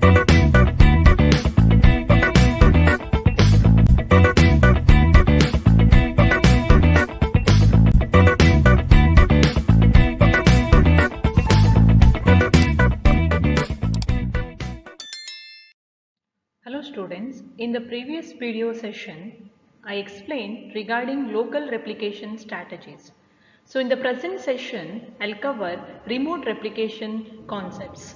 Hello students, in the previous video session, I explained regarding local replication strategies. So in the present session, I'll cover remote replication concepts.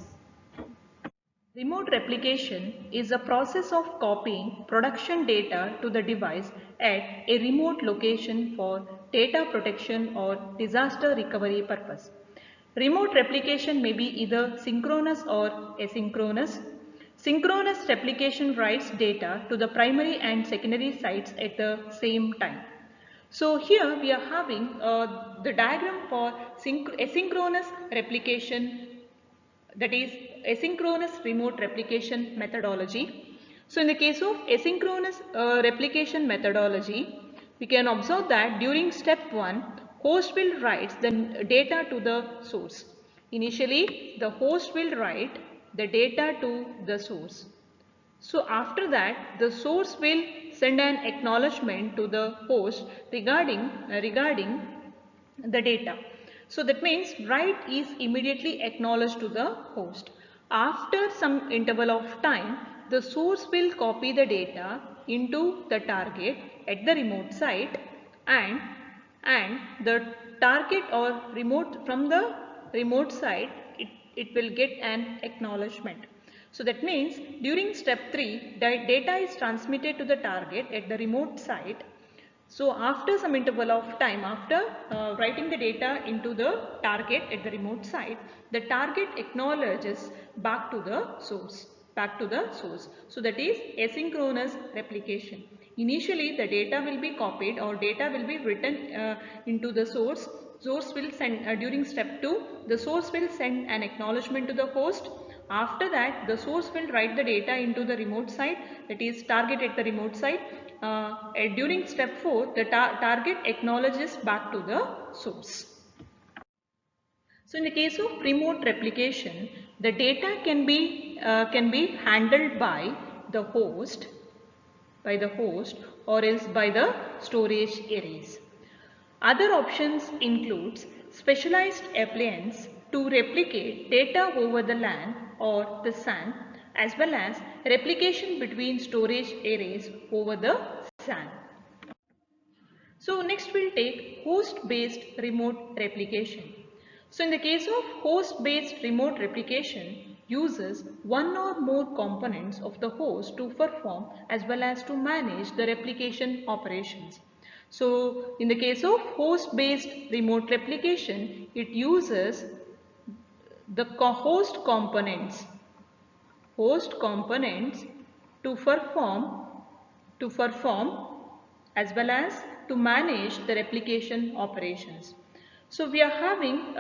Remote replication is a process of copying production data to the device at a remote location for data protection or disaster recovery purpose. Remote replication may be either synchronous or asynchronous. Synchronous replication writes data to the primary and secondary sites at the same time. So here we are having the diagram for asynchronous replication, that is asynchronous remote replication methodology. So in the case of asynchronous replication methodology, we can observe that during step 1, host will write the data to the source. Initially, the host will write the data to the source. So after that, the source will send an acknowledgement to the host regarding the data. So that means write is immediately acknowledged to the host. After some interval of time, the source will copy the data into the target at the remote site, and the target or remote from the remote site, it will get an acknowledgement. So that means during step 3, data is transmitted to the target at the remote site. So after some interval of time, after writing the data into the target at the remote site, the target acknowledges back to the source. So that is asynchronous replication. Initially, the data will be copied or data will be written into the source. Source will send during step 2, the source will send an acknowledgement to the host. After that, the source will write the data into the remote site, that is target at the remote site. During step 4, the target acknowledges back to the source. So in the case of remote replication, the data can be handled by the host or else by the storage arrays. Other options includes specialized appliance to replicate data over the LAN or the SAN, as well as replication between storage arrays over the SAN. So next we'll take host-based remote replication. So in the case of host-based remote replication, uses one or more components of the host to perform as well as to manage the replication operations. So in the case of host-based remote replication, it uses the host components to perform as well as to manage the replication operations. So we are having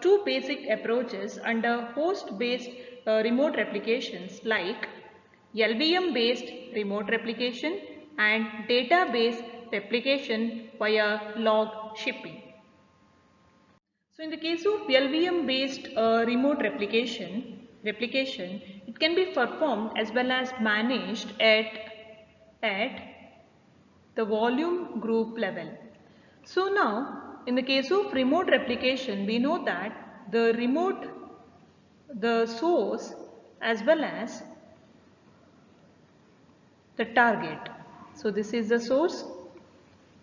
two basic approaches under host-based remote replications, like LVM-based remote replication and database replication via log shipping. So in the case of LVM-based remote replication, it can be performed as well as managed at the volume group level. So now, in the case of remote replication, we know that the source as well as the target. So this is the source.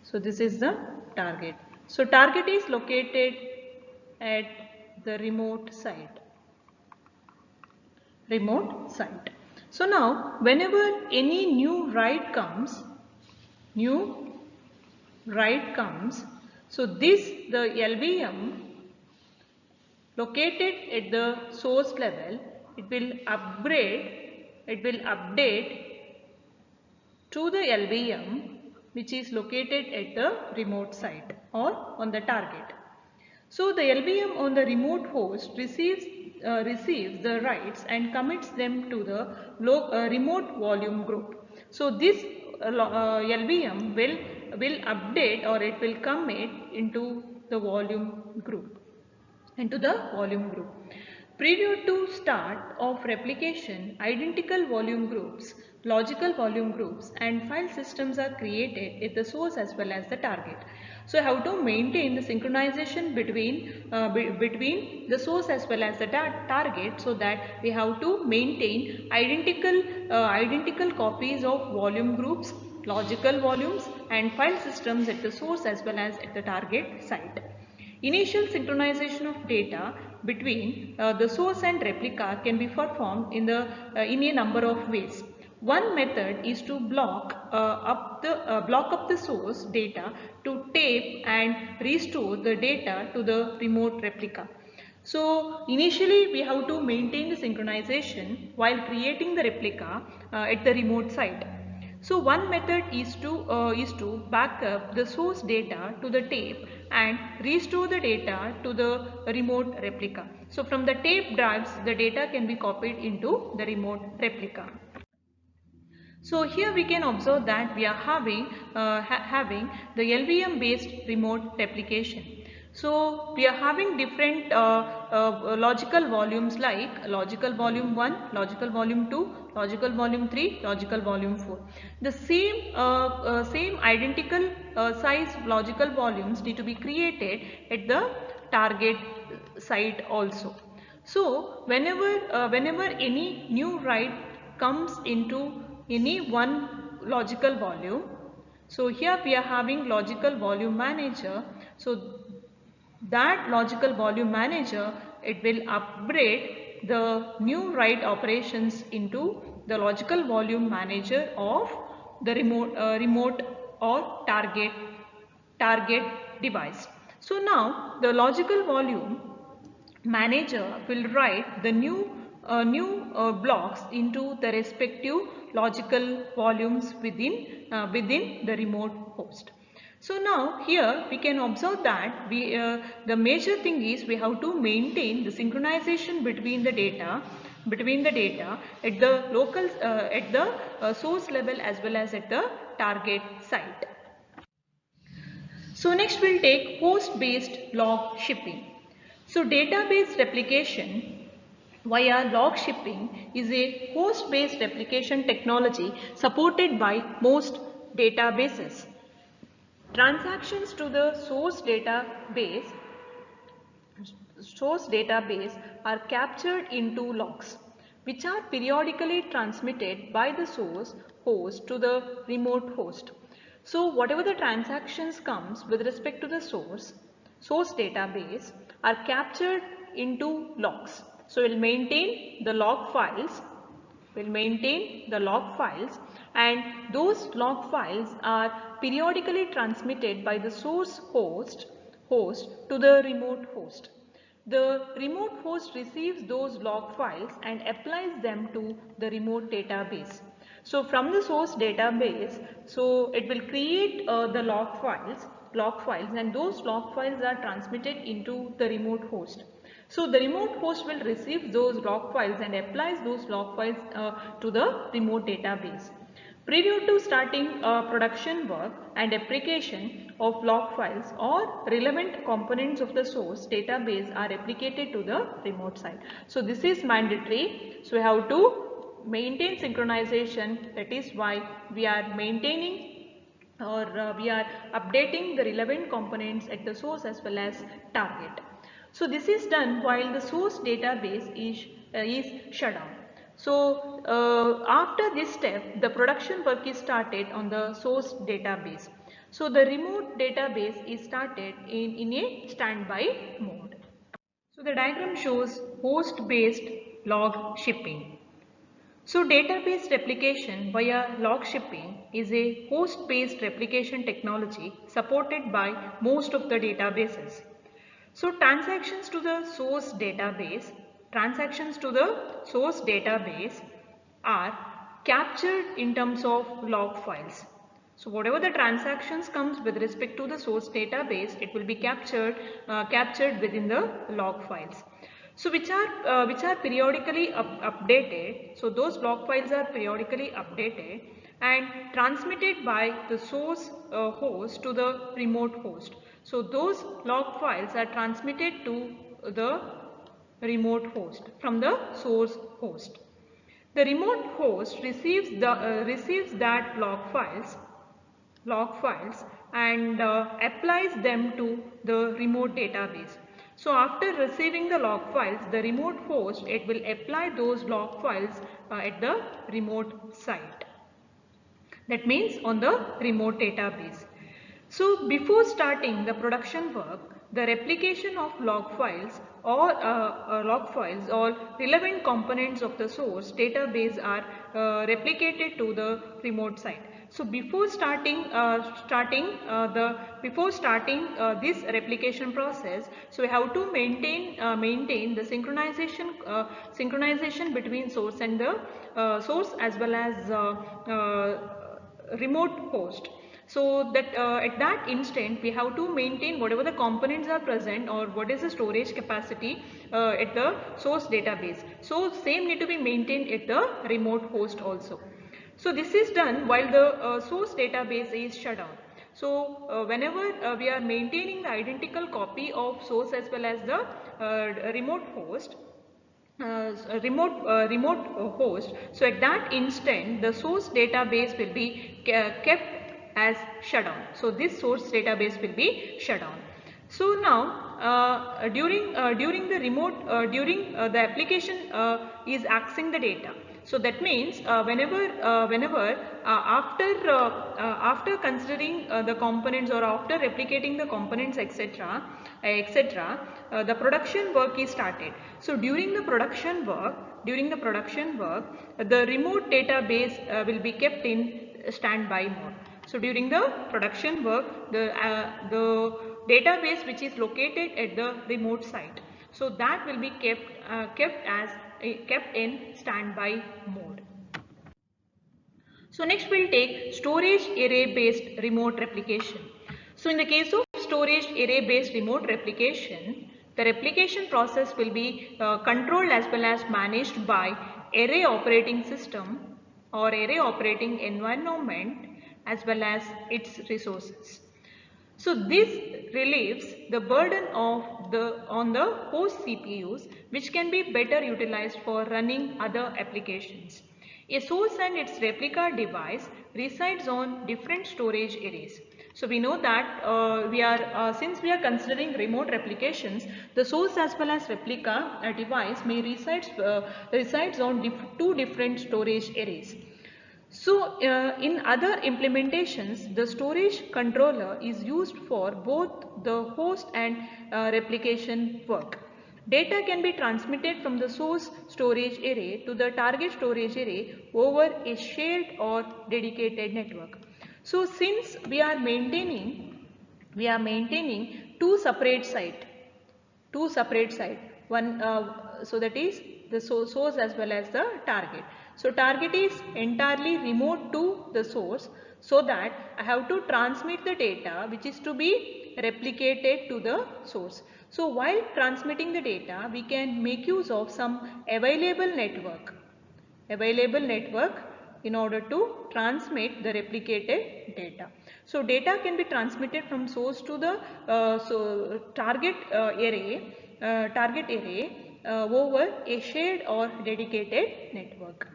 So this is the target. So target is located at the remote site. So now whenever any new write comes, so this the LVM located at the source level, it will update to the LVM which is located at the remote site or on the target. So the LVM on the remote host receives the writes and commits them to the remote volume group. So this LVM will update or it will commit into the volume group. Prelude to start of replication, identical volume groups, logical volume groups and file systems are created at the source as well as the target. So how to maintain the synchronization between the source as well as the target, so that we have to maintain identical copies of volume groups, logical volumes and file systems at the source as well as at the target site. Initial synchronization of data between the source and replica can be performed in a number of ways. One method is to block up the source data to tape and restore the data to the remote replica. So initially we have to maintain the synchronization while creating the replica at the remote site. So one method is to back up the source data to the tape and restore the data to the remote replica. So from the tape drives, the data can be copied into the remote replica. So here we can observe that we are having the LVM based remote replication. So we are having different logical volumes like logical volume 1, logical volume 2, logical volume 3, logical volume 4. The same identical size logical volumes need to be created at the target site also. So whenever any new write comes into any one logical volume, so here we are having logical volume manager. So that logical volume manager, it will upgrade the new write operations into the logical volume manager of the remote or target device. So now the logical volume manager will write the new blocks into the respective logical volumes within the remote host. So now here we can observe that the major thing is we have to maintain the synchronization between the data at the local source level as well as at the target site. So next we'll take host-based log shipping. So database replication via log shipping is a host-based replication technology supported by most databases. Transactions to the source database are captured into logs, which are periodically transmitted by the source host to the remote host. So whatever the transactions comes with respect to the source database are captured into logs. So we'll maintain the log files, and those log files are periodically transmitted by the source host to the remote host. The remote host receives those log files and applies them to the remote database. So from the source database, so it will create the log files, and those log files are transmitted into the remote host. So the remote host will receive those log files and applies those log files to the remote database. Prelude to starting production work and application of log files or relevant components of the source database are replicated to the remote site. So this is mandatory. So we have to maintain synchronization. That is why we are maintaining or we are updating the relevant components at the source as well as target. So this is done while the source database is shut down. So after this step, the production work is started on the source database. So the remote database is started in a standby mode. So the diagram shows host-based log shipping. So database replication via log shipping is a host-based replication technology supported by most of the databases. So transactions to the source database are captured in terms of log files. So whatever the transactions comes with respect to the source database, it will be captured within the log files. So which are periodically updated. So those log files are periodically updated and transmitted by the source host to the remote host. So those log files are transmitted to the remote host, from the source host. The remote host receives that log files and applies them to the remote database. So after receiving the log files, the remote host, it will apply those log files at the remote site. That means on the remote database. So before starting the production work, the replication of log files or relevant components of the source database are replicated to the remote site. So before starting this replication process, so we have to maintain the synchronization between source and the source as well as remote host. So that at that instant we have to maintain whatever the components are present or what is the storage capacity at the source database. So same need to be maintained at the remote host also. So this is done while the source database is shut down. So whenever we are maintaining the identical copy of source as well as the remote host, host, so at that instant the source database will be kept as shut down. So this source database will be shut down. So now during the remote the application is accessing the data. So that means after considering the components or after replicating the components etc., the production work is started. So during the production work, the remote database will be kept in standby mode. So during the production work, the database which is located at the remote site, so that will be kept in standby mode. So next we'll take storage array based remote replication. So in the case of storage array based remote replication, the replication process will be controlled as well as managed by array operating system or array operating environment as well as its resources. So this relieves the burden on the host CPUs, which can be better utilized for running other applications. A source and its replica device resides on different storage arrays. So we know that since we are considering remote replications, the source as well as replica device may resides on two different storage arrays. So in other implementations, the storage controller is used for both the host and replication work. Data can be transmitted from the source storage array to the target storage array over a shared or dedicated network. So since we are maintaining two separate sites, one so that is the source as well as the target. So target is entirely remote to the source, so that I have to transmit the data which is to be replicated to the source. So while transmitting the data, we can make use of some available network in order to transmit the replicated data. So data can be transmitted from source to the target array over a shared or dedicated network.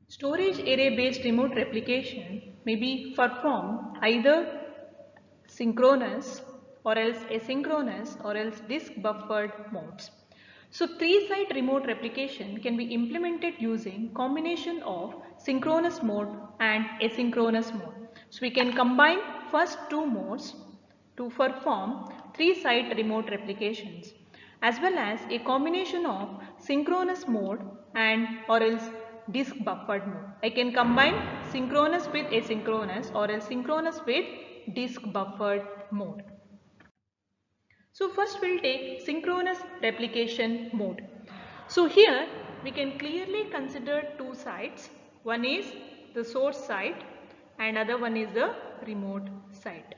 Storage array based remote replication may be performed either synchronous or else asynchronous or else disk buffered modes. So three-site remote replication can be implemented using combination of synchronous mode and asynchronous mode. So we can combine first two modes to perform three-site remote replications, as well as a combination of synchronous mode and or else disk buffered mode. I can combine synchronous with asynchronous or else synchronous with disk buffered mode. So first we'll take synchronous replication mode. So here we can clearly consider two sites. One is the source site and other one is the remote site.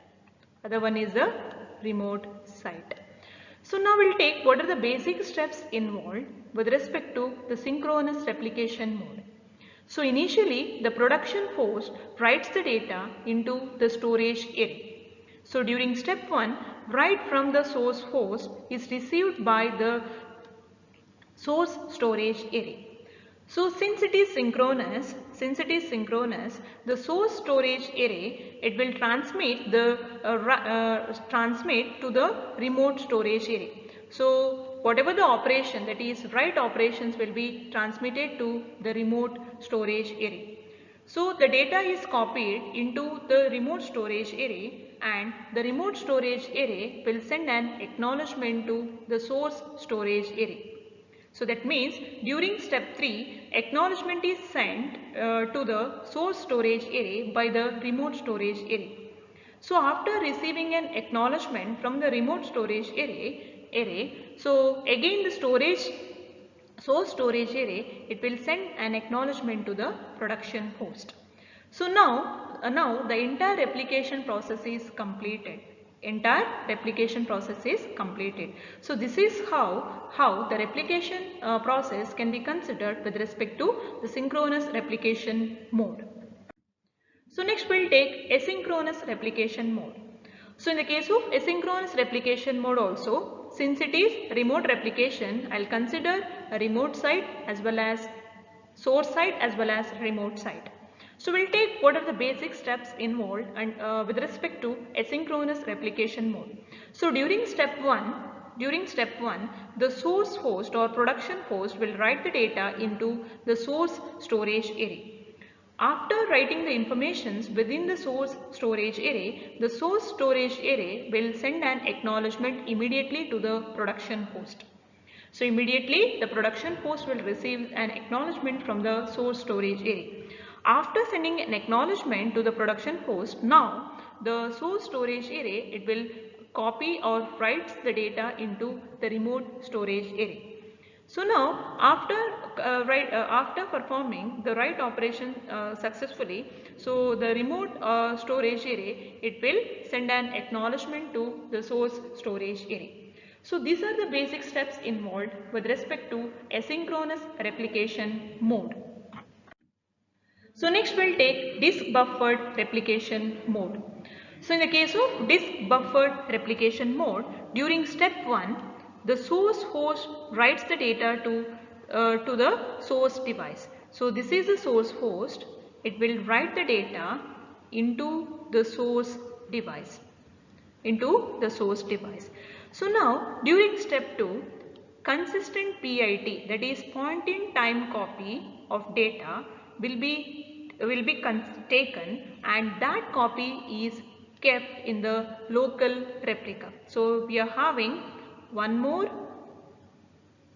So now we'll take what are the basic steps involved with respect to the synchronous replication mode. So initially the production host writes the data into the storage array. So during step 1, write from the source host is received by the source storage array. So since it is synchronous, the source storage array, it will transmit to the remote storage array. So whatever the operation, that is write operations, will be transmitted to the remote storage array. So the data is copied into the remote storage array, and the remote storage array will send an acknowledgement to the source storage array. So that means during step 3, acknowledgement is sent to the source storage array by the remote storage array. So after receiving an acknowledgement from the remote storage array, so again the source storage array, it will send an acknowledgement to the production host. So now the entire replication process is completed. So this is how the replication process can be considered with respect to the synchronous replication mode. So next we'll take asynchronous replication mode. So in the case of asynchronous replication mode also, since it is remote replication, I'll consider a remote site as well as source site as well as remote site. So we'll take what are the basic steps involved and with respect to asynchronous replication mode. So during step 1, the source host or production host will write the data into the source storage array. After writing the informations within the source storage array, the source storage array will send an acknowledgement immediately to the production host. So immediately the production host will receive an acknowledgement from the source storage array. After sending an acknowledgement to the production host, now the source storage array, it will copy or writes the data into the remote storage array. So now after performing the write operation successfully, so the remote storage array, it will send an acknowledgement to the source storage array. So these are the basic steps involved with respect to asynchronous replication mode. So next we'll take disk buffered replication mode. So in the case of disk buffered replication mode, during step 1, the source host writes the data to the source device. So this is the source host. It will write the data into the source device. So now during step 2, consistent PIT, that is point in time copy of data, will be taken, and that copy is kept in the local replica. So we are having one more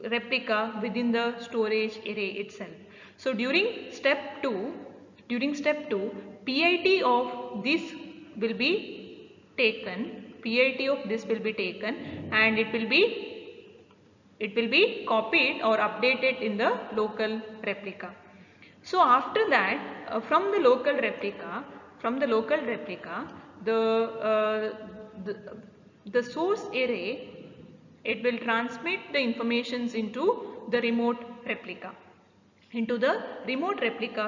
replica within the storage array itself. So during step 2, PIT of this will be taken, and it will be copied or updated in the local replica. So after that, from the local replica, the source array, it will transmit the informations into the remote replica,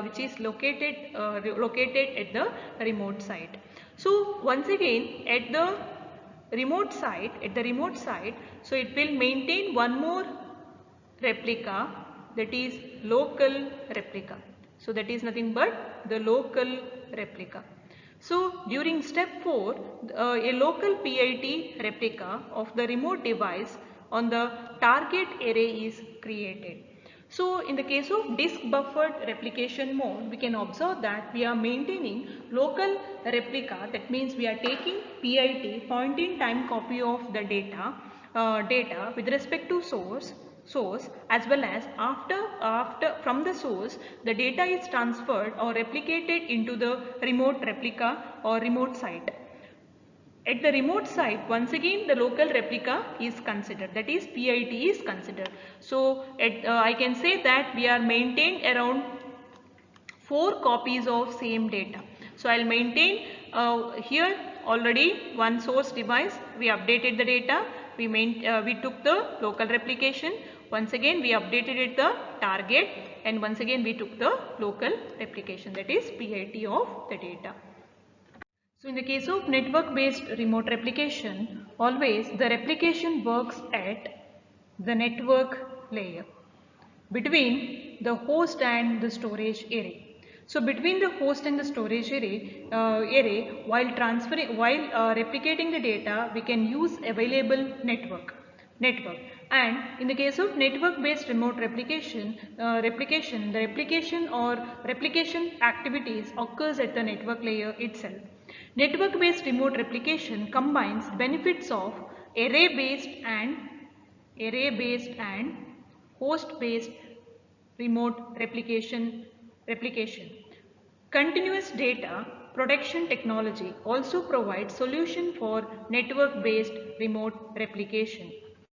which is located at the remote site. So once again at the remote site, so it will maintain one more replica, that is local replica. So that is nothing but the local replica. So during step 4, a local PIT replica of the remote device on the target array is created. So in the case of disk buffered replication mode, we can observe that we are maintaining local replica. That means we are taking PIT, point in time copy of the data with respect to source, as well as after from the source, the data is transferred or replicated into the remote replica or remote site. At the remote site, once again the local replica is considered, that is PIT is considered. So I can say that we are maintained around 4 copies of same data. So I will maintain here already one source device, we updated the data, we took the local replication, once again we updated it the target, and once again we took the local replication, that is PIT of the data. So in the case of network based remote replication, always the replication works at the network layer. between the host and the storage array. So between the host and the storage array, while replicating the data, we can use available network. And in the case of network based remote replication, the replication activities occurs at the network layer itself. Network based remote replication combines benefits of array based and host based remote replication. Continuous data protection technology also provides solution for network based remote replication.